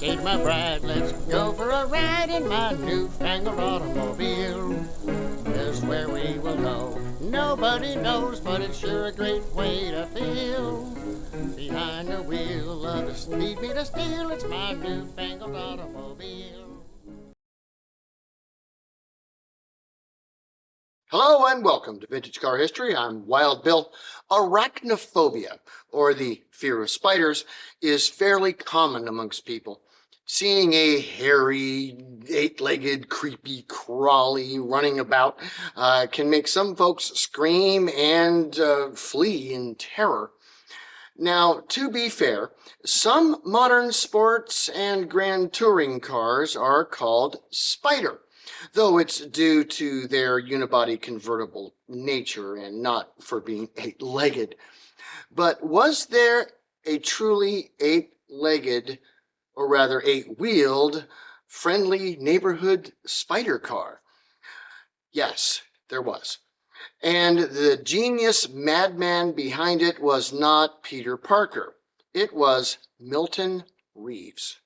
meet my bride. Let's go for a ride in my newfangled automobile. Just where we will go, nobody knows, but it's sure a great way to feel. Behind the wheel of the speed meter steel, it's my newfangled automobile. Hello and welcome to Vintage Car History. I'm Wild Bill. Arachnophobia, or the fear of spiders, is fairly common amongst people. Seeing a hairy, eight-legged, creepy, crawly running about can make some folks scream and flee in terror. Now, to be fair, some modern sports and grand touring cars are called Spider, though it's due to their unibody convertible nature and not for being eight-legged. But was there a truly eight-legged, or rather eight-wheeled, friendly neighborhood spider car? Yes, there was. And the genius madman behind it was not Peter Parker. It was Milton Reeves.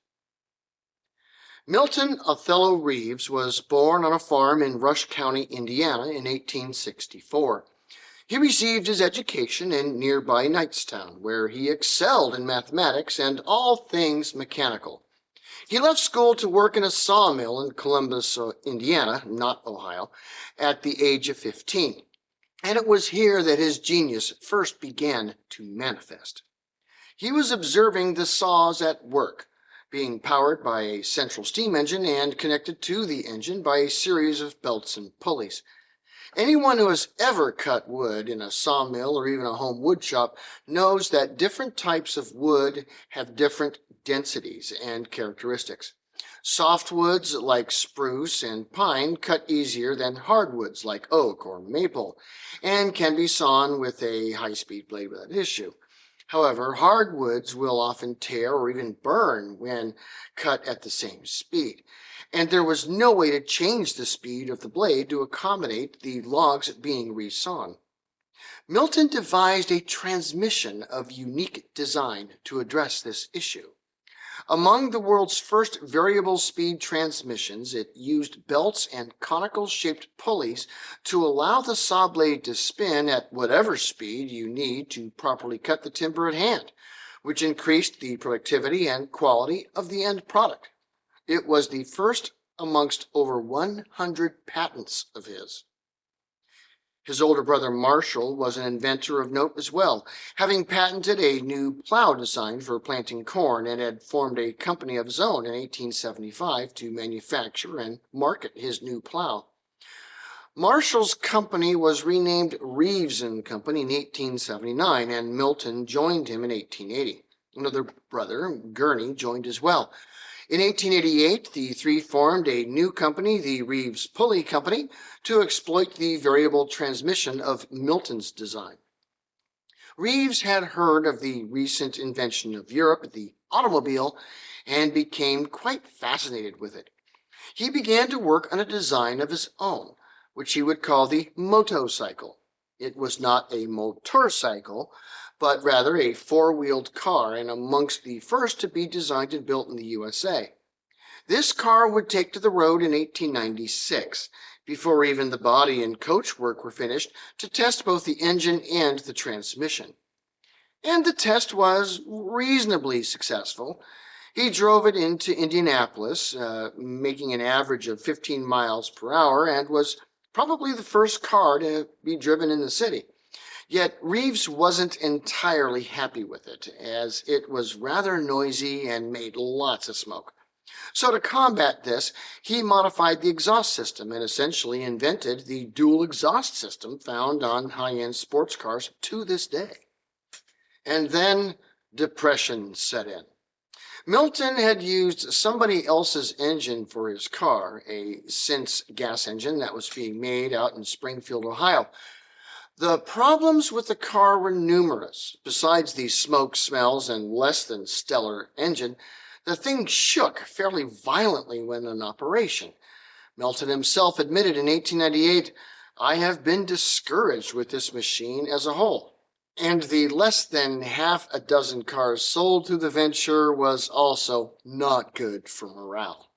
Milton Othello Reeves was born on a farm in Rush County, Indiana in 1864. He received his education in nearby Knightstown, where he excelled in mathematics and all things mechanical. He left school to work in a sawmill in Columbus, Indiana, not Ohio, at the age of 15. And it was here that his genius first began to manifest. He was observing the saws at work, being powered by a central steam engine and connected to the engine by a series of belts and pulleys. Anyone who has ever cut wood in a sawmill or even a home wood shop knows that different types of wood have different densities and characteristics. Softwoods like spruce and pine cut easier than hardwoods like oak or maple and can be sawn with a high-speed blade without issue. However, hardwoods will often tear or even burn when cut at the same speed, and there was no way to change the speed of the blade to accommodate the logs being resawn. Milton devised a transmission of unique design to address this issue. Among the world's first variable speed transmissions, it used belts and conical-shaped pulleys to allow the saw blade to spin at whatever speed you need to properly cut the timber at hand, which increased the productivity and quality of the end product. It was the first amongst over 100 patents of his. His older brother Marshall was an inventor of note as well, having patented a new plow design for planting corn and had formed a company of his own in 1875 to manufacture and market his new plow. Marshall's company was renamed Reeves and Company in 1879, and Milton joined him in 1880. Another brother, Gurney, joined as well. In 1888, the three formed a new company, the Reeves Pulley Company, to exploit the variable transmission of Milton's design. Reeves had heard of the recent invention of Europe, the automobile, and became quite fascinated with it. He began to work on a design of his own, which he would call the motocycle. It was not a motorcycle, but rather a four-wheeled car, and amongst the first to be designed and built in the USA. This car would take to the road in 1896, before even the body and coach work were finished, to test both the engine and the transmission. And the test was reasonably successful. He drove it into Indianapolis, making an average of 15 miles per hour, and was probably the first car to be driven in the city. Yet Reeves wasn't entirely happy with it, as it was rather noisy and made lots of smoke. So to combat this, he modified the exhaust system and essentially invented the dual exhaust system found on high-end sports cars to this day. And then depression set in. Milton had used somebody else's engine for his car, a Since gas engine that was being made out in Springfield, Ohio. The problems with the car were numerous. Besides the smoke smells and less than stellar engine, the thing shook fairly violently when in operation. Milton himself admitted in 1898, "I have been discouraged with this machine as a whole." And the less than half a dozen cars sold through the venture was also not good for morale.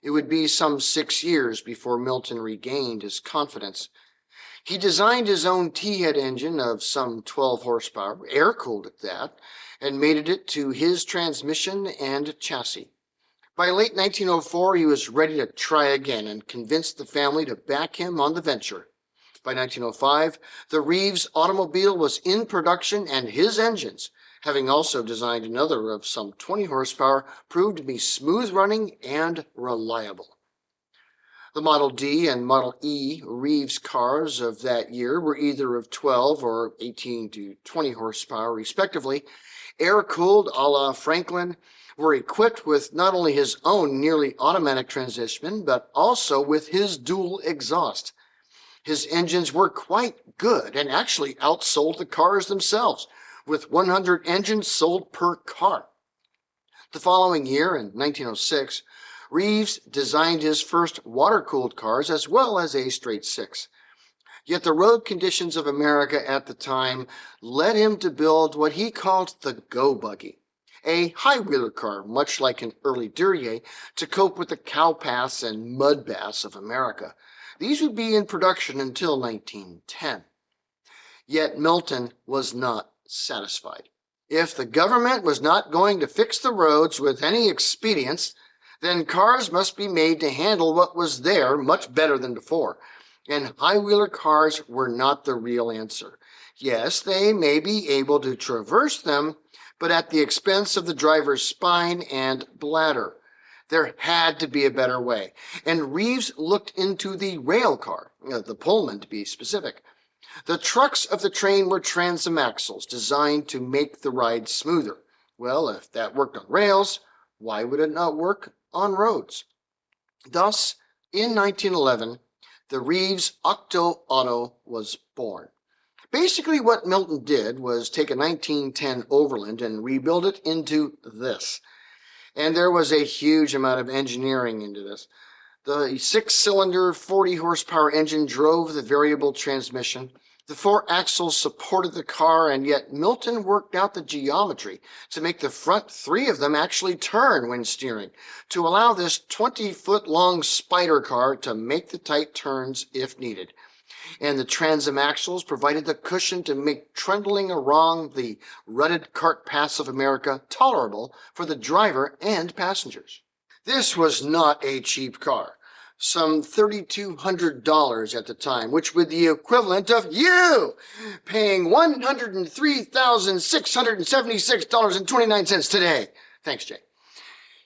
It would be some 6 years before Milton regained his confidence. He designed his own T-head engine of some 12 horsepower, air-cooled at that, and mated it to his transmission and chassis. By late 1904, he was ready to try again and convinced the family to back him on the venture. By 1905, the Reeves automobile was in production, and his engines, having also designed another of some 20 horsepower, proved to be smooth running and reliable. The Model D and Model E Reeves cars of that year were either of 12 or 18 to 20 horsepower, respectively. Air-cooled a la Franklin, were equipped with not only his own nearly automatic transmission, but also with his dual exhaust. His engines were quite good and actually outsold the cars themselves, with 100 engines sold per car. The following year, in 1906, Reeves designed his first water-cooled cars as well as a straight six. Yet the road conditions of America at the time led him to build what he called the Go Buggy, a high-wheeler car, much like an early Duryea, to cope with the cow paths and mud baths of America. These would be in production until 1910. Yet Milton was not satisfied. If the government was not going to fix the roads with any expedients, then cars must be made to handle what was there much better than before. And high-wheeler cars were not the real answer. Yes, they may be able to traverse them, but at the expense of the driver's spine and bladder. There had to be a better way, and Reeves looked into the rail car, the Pullman to be specific. The trucks of the train were transom axles designed to make the ride smoother. Well, if that worked on rails, why would it not work on roads? Thus, in 1911, the Reeves Auto was born. Basically, what Milton did was take a 1910 Overland and rebuild it into this. And there was a huge amount of engineering into this. The 6-cylinder, 40 horsepower engine drove the variable transmission. The 4 axles supported the car, and yet Milton worked out the geometry to make the front 3 of them actually turn when steering, to allow this 20-foot-long spider car to make the tight turns if needed. And the transom axles provided the cushion to make trundling along the rutted cart paths of America tolerable for the driver and passengers. This was not a cheap car, some $3,200 at the time, which was the equivalent of you paying $103,676.29 today. Thanks, Jay.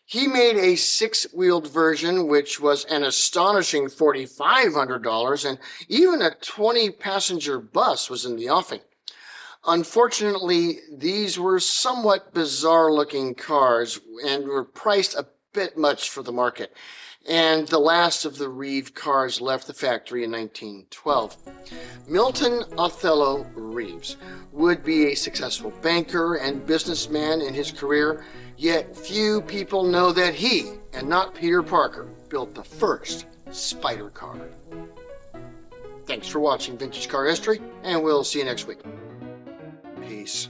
He made a 6-wheeled version, which was an astonishing $4,500, and even a 20-passenger bus was in the offing. Unfortunately, these were somewhat bizarre-looking cars and were priced a bit much for the market, and the last of the Reeve cars left the factory in 1912. Milton Othello Reeves would be a successful banker and businessman in his career, yet few people know that he, and not Peter Parker, built the first spider car. Thanks for watching Vintage Car History, and we'll see you next week. Peace.